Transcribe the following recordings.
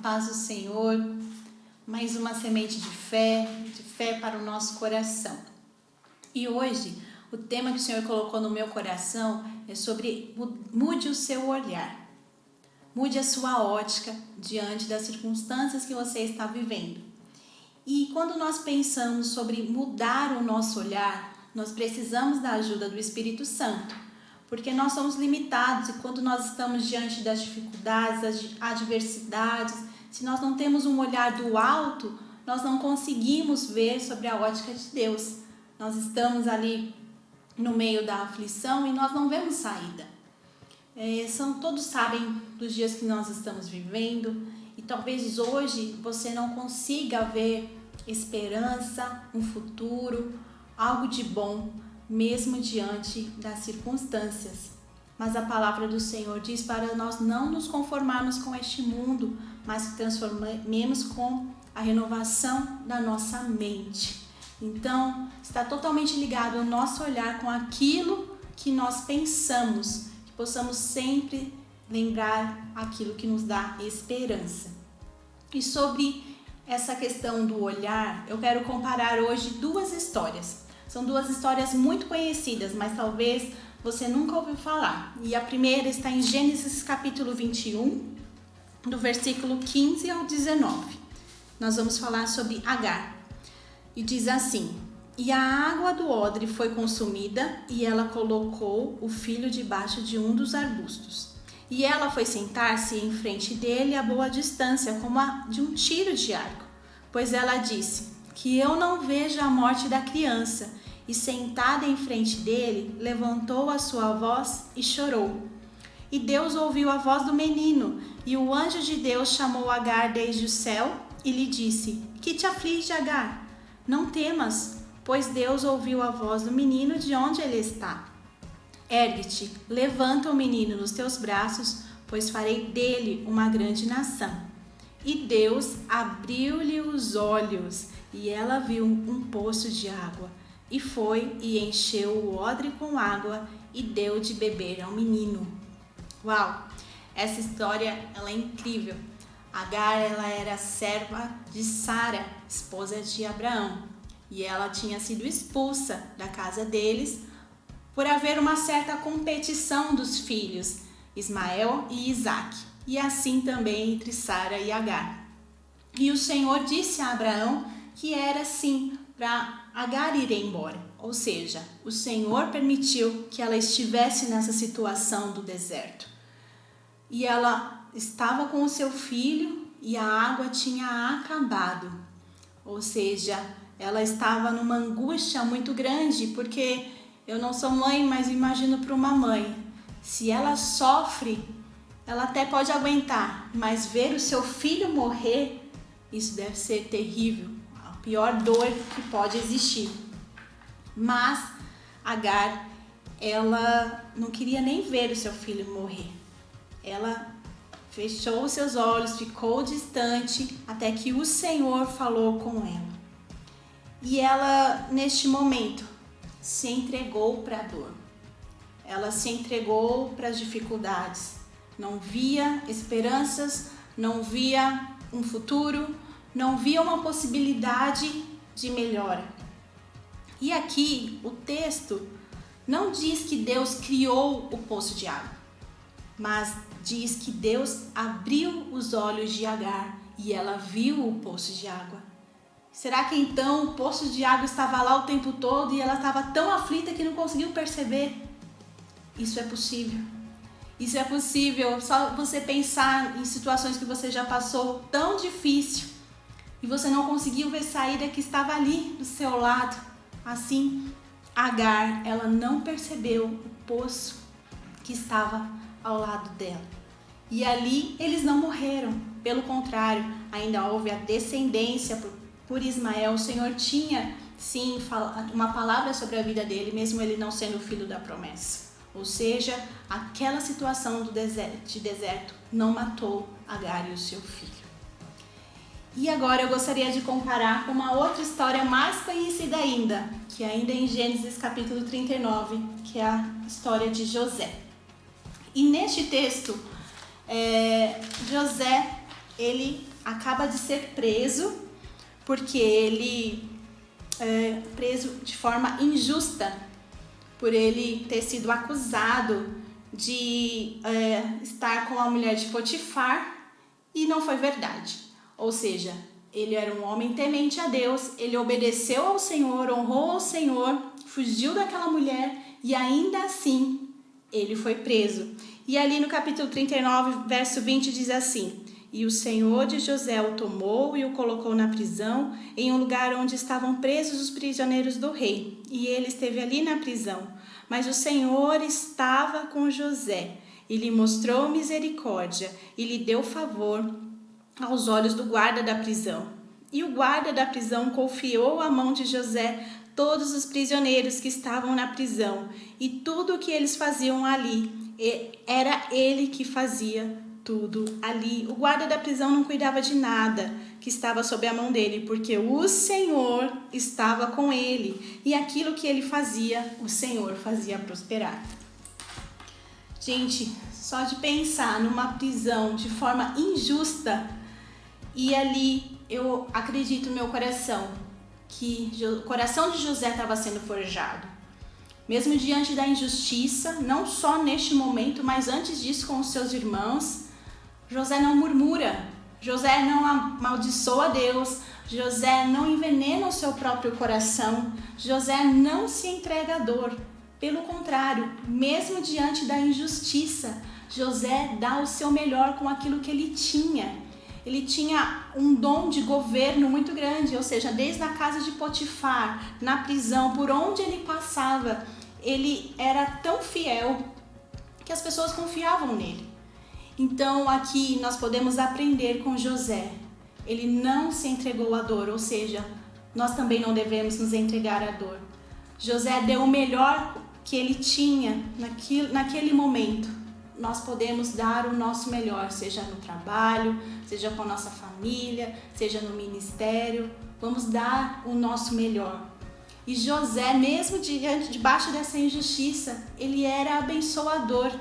paz do Senhor, mais uma semente de fé para o nosso coração. E hoje, o tema que o Senhor colocou no meu coração é sobre mude o seu olhar. Mude a sua ótica diante das circunstâncias que você está vivendo. E quando nós pensamos sobre mudar o nosso olhar, nós precisamos da ajuda do Espírito Santo, porque nós somos limitados e quando nós estamos diante das dificuldades, das adversidades, se nós não temos um olhar do alto, nós não conseguimos ver sobre a ótica de Deus. Nós estamos ali no meio da aflição e nós não vemos saída. Todos sabem dos dias que nós estamos vivendo e talvez hoje você não consiga ver esperança, um futuro, algo de bom, mesmo diante das circunstâncias. Mas a palavra do Senhor diz para nós não nos conformarmos com este mundo, mas que transformemos com a renovação da nossa mente. Então, está totalmente ligado ao nosso olhar com aquilo que nós pensamos, que possamos sempre lembrar aquilo que nos dá esperança. E sobre essa questão do olhar, eu quero comparar hoje duas histórias. São duas histórias muito conhecidas, mas talvez você nunca ouviu falar. E a primeira está em Gênesis capítulo 21, do versículo 15 ao 19. Nós vamos falar sobre Agar. E diz assim: E a água do odre foi consumida, e ela colocou o filho debaixo de um dos arbustos. E ela foi sentar-se em frente dele a boa distância, como a de um tiro de arco. Pois ela disse: Que eu não veja a morte da criança. E sentada em frente dele, levantou a sua voz e chorou. E Deus ouviu a voz do menino, e o anjo de Deus chamou Agar desde o céu e lhe disse: Que te aflige, Agar? Não temas, pois Deus ouviu a voz do menino de onde ele está. Ergue-te, levanta o menino nos teus braços, pois farei dele uma grande nação. E Deus abriu-lhe os olhos, e ela viu um poço de água. E foi e encheu o odre com água e deu de beber ao menino. Uau! Essa história ela é incrível. Agar ela era serva de Sara, esposa de Abraão. E ela tinha sido expulsa da casa deles por haver uma certa competição dos filhos, Ismael e Isaque. E assim também entre Sara e Agar. E o Senhor disse a Abraão que era sim para Agar ir embora. Ou seja, o Senhor permitiu que ela estivesse nessa situação do deserto. E ela estava com o seu filho e a água tinha acabado. Ou seja, ela estava numa angústia muito grande, porque eu não sou mãe, mas imagino para uma mãe. Se ela sofre, ela até pode aguentar, mas ver o seu filho morrer, isso deve ser terrível, a pior dor que pode existir. Mas Agar, ela não queria nem ver o seu filho morrer. Ela fechou os seus olhos, ficou distante, até que o Senhor falou com ela. E ela, neste momento, se entregou para a dor. Ela se entregou para as dificuldades. Não via esperanças, não via um futuro, não via uma possibilidade de melhora. E aqui o texto não diz que Deus criou o poço de água, mas diz que Deus abriu os olhos de Agar e ela viu o poço de água. Será que então o poço de água estava lá o tempo todo e ela estava tão aflita que não conseguiu perceber? Isso é possível. Isso é possível. Só você pensar em situações que você já passou tão difícil e você não conseguiu ver saída que estava ali do seu lado. Assim, Agar, ela não percebeu o poço que estava ao lado dela. E ali eles não morreram. Pelo contrário, ainda houve a descendência por Ismael. O Senhor tinha, sim, uma palavra sobre a vida dele, mesmo ele não sendo o filho da promessa. Ou seja, aquela situação de deserto não matou Agar e o seu filho. E agora eu gostaria de comparar com uma outra história mais conhecida ainda, que é ainda em Gênesis capítulo 39, que é a história de José. E neste texto, José, ele acaba de ser preso, porque ele é preso de forma injusta, por ele ter sido acusado de estar com a mulher de Potifar, e não foi verdade. Ou seja, ele era um homem temente a Deus, ele obedeceu ao Senhor, honrou ao Senhor, fugiu daquela mulher e ainda assim ele foi preso. E ali no capítulo 39, verso 20 diz assim: e o Senhor de José o tomou e o colocou na prisão, em um lugar onde estavam presos os prisioneiros do rei. E ele esteve ali na prisão. Mas o Senhor estava com José e lhe mostrou misericórdia e lhe deu favor aos olhos do guarda da prisão. E o guarda da prisão confiou à mão de José todos os prisioneiros que estavam na prisão e tudo o que eles faziam ali. Era ele que fazia tudo ali. O guarda da prisão não cuidava de nada que estava sob a mão dele, porque o Senhor estava com ele, e aquilo que ele fazia, o Senhor fazia prosperar. Gente, só de pensar numa prisão de forma injusta, e ali eu acredito no meu coração que o coração de José estava sendo forjado. Mesmo diante da injustiça, não só neste momento, mas antes disso com os seus irmãos, José não murmura, José não amaldiçoa Deus, José não envenena o seu próprio coração, José não se entrega à dor. Pelo contrário, mesmo diante da injustiça, José dá o seu melhor com aquilo que ele tinha. Ele tinha um dom de governo muito grande, ou seja, desde a casa de Potifar, na prisão, por onde ele passava, ele era tão fiel que as pessoas confiavam nele. Então aqui nós podemos aprender com José. Ele não se entregou à dor, ou seja, nós também não devemos nos entregar à dor. José deu o melhor que ele tinha naquele momento. Nós podemos dar o nosso melhor, seja no trabalho, seja com a nossa família, seja no ministério. Vamos dar o nosso melhor. E José, mesmo debaixo dessa injustiça, ele era abençoador.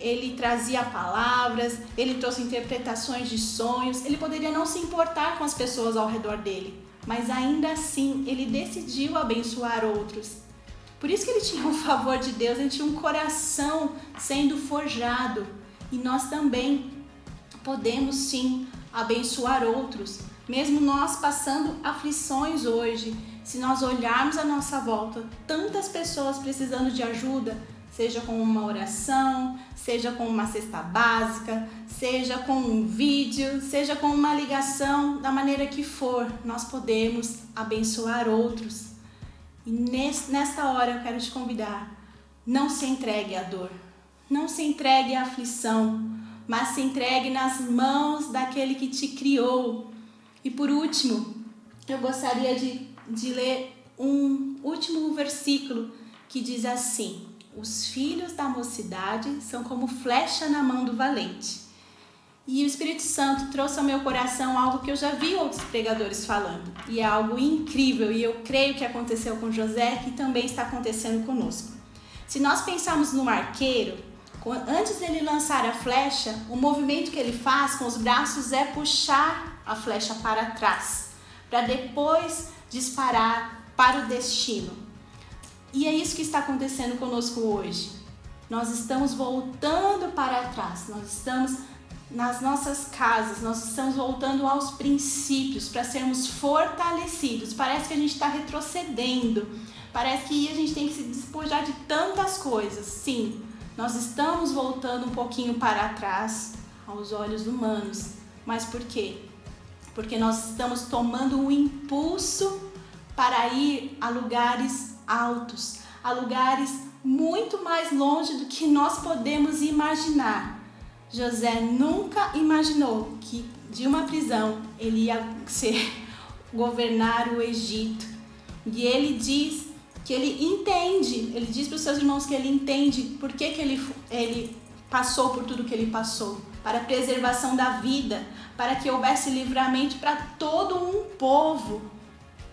Ele trazia palavras, ele trouxe interpretações de sonhos. Ele poderia não se importar com as pessoas ao redor dele, mas ainda assim ele decidiu abençoar outros. Por isso que ele tinha o favor de Deus, ele tinha um coração sendo forjado. E nós também podemos sim abençoar outros, mesmo nós passando aflições hoje. Se nós olharmos à nossa volta, tantas pessoas precisando de ajuda, seja com uma oração, seja com uma cesta básica, seja com um vídeo, seja com uma ligação, da maneira que for, nós podemos abençoar outros. E nesta hora eu quero te convidar, não se entregue à dor, não se entregue à aflição, mas se entregue nas mãos daquele que te criou. E por último, eu gostaria de ler um último versículo que diz assim: os filhos da mocidade são como flecha na mão do valente. E o Espírito Santo trouxe ao meu coração algo que eu já vi outros pregadores falando. E é algo incrível, e eu creio que aconteceu com José, que também está acontecendo conosco. Se nós pensarmos no arqueiro, antes dele lançar a flecha, o movimento que ele faz com os braços é puxar a flecha para trás, para depois disparar para o destino. E é isso que está acontecendo conosco hoje. Nós estamos voltando para trás, nós estamos nas nossas casas, nós estamos voltando aos princípios para sermos fortalecidos. Parece que a gente está retrocedendo, parece que a gente tem que se despojar de tantas coisas. Sim, nós estamos voltando um pouquinho para trás aos olhos humanos. Mas por quê? Porque nós estamos tomando um impulso para ir a lugares altos, a lugares muito mais longe do que nós podemos imaginar. José nunca imaginou que de uma prisão ele ia governar o Egito. E ele diz que ele entende, ele diz para os seus irmãos que ele entende por que ele passou por tudo que ele passou, para a preservação da vida, para que houvesse livramento para todo um povo.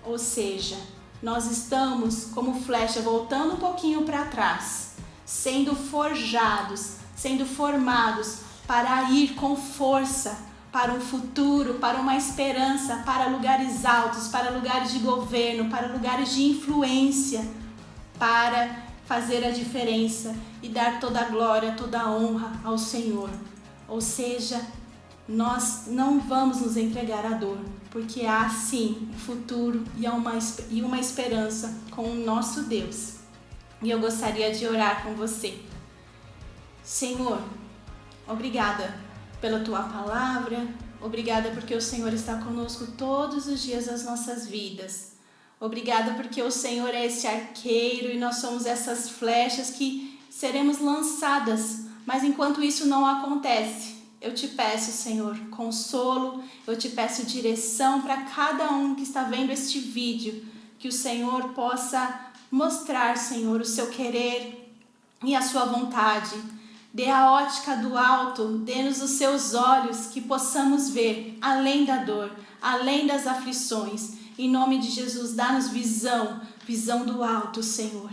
Ou seja, nós estamos como flecha voltando um pouquinho para trás, sendo forjados, sendo formados para ir com força para um futuro, para uma esperança, para lugares altos, para lugares de governo, para lugares de influência, para fazer a diferença e dar toda a glória, toda a honra ao Senhor. Ou seja, nós não vamos nos entregar à dor, porque há sim um futuro e uma esperança com o nosso Deus. E eu gostaria de orar com você. Senhor, obrigada pela Tua palavra, obrigada porque o Senhor está conosco todos os dias das nossas vidas. Obrigada porque o Senhor é esse arqueiro e nós somos essas flechas que seremos lançadas. Mas enquanto isso não acontece, eu te peço, Senhor, consolo, eu te peço direção para cada um que está vendo este vídeo, que o Senhor possa mostrar, Senhor, o seu querer e a sua vontade. Dê a ótica do alto, dê-nos os seus olhos, que possamos ver além da dor, além das aflições. Em nome de Jesus, dá-nos visão do alto, Senhor.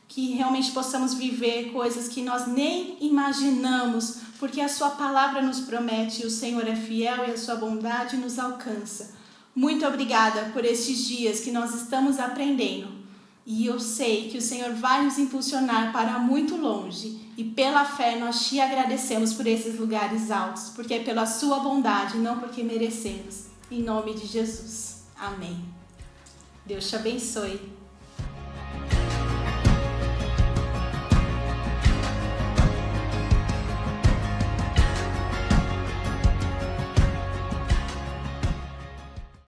Que realmente possamos viver coisas que nós nem imaginamos, porque a sua palavra nos promete, e o Senhor é fiel e a sua bondade nos alcança. Muito obrigada por estes dias que nós estamos aprendendo. E eu sei que o Senhor vai nos impulsionar para muito longe. E pela fé nós te agradecemos por esses lugares altos, porque é pela sua bondade, não porque merecemos. Em nome de Jesus. Amém. Deus te abençoe.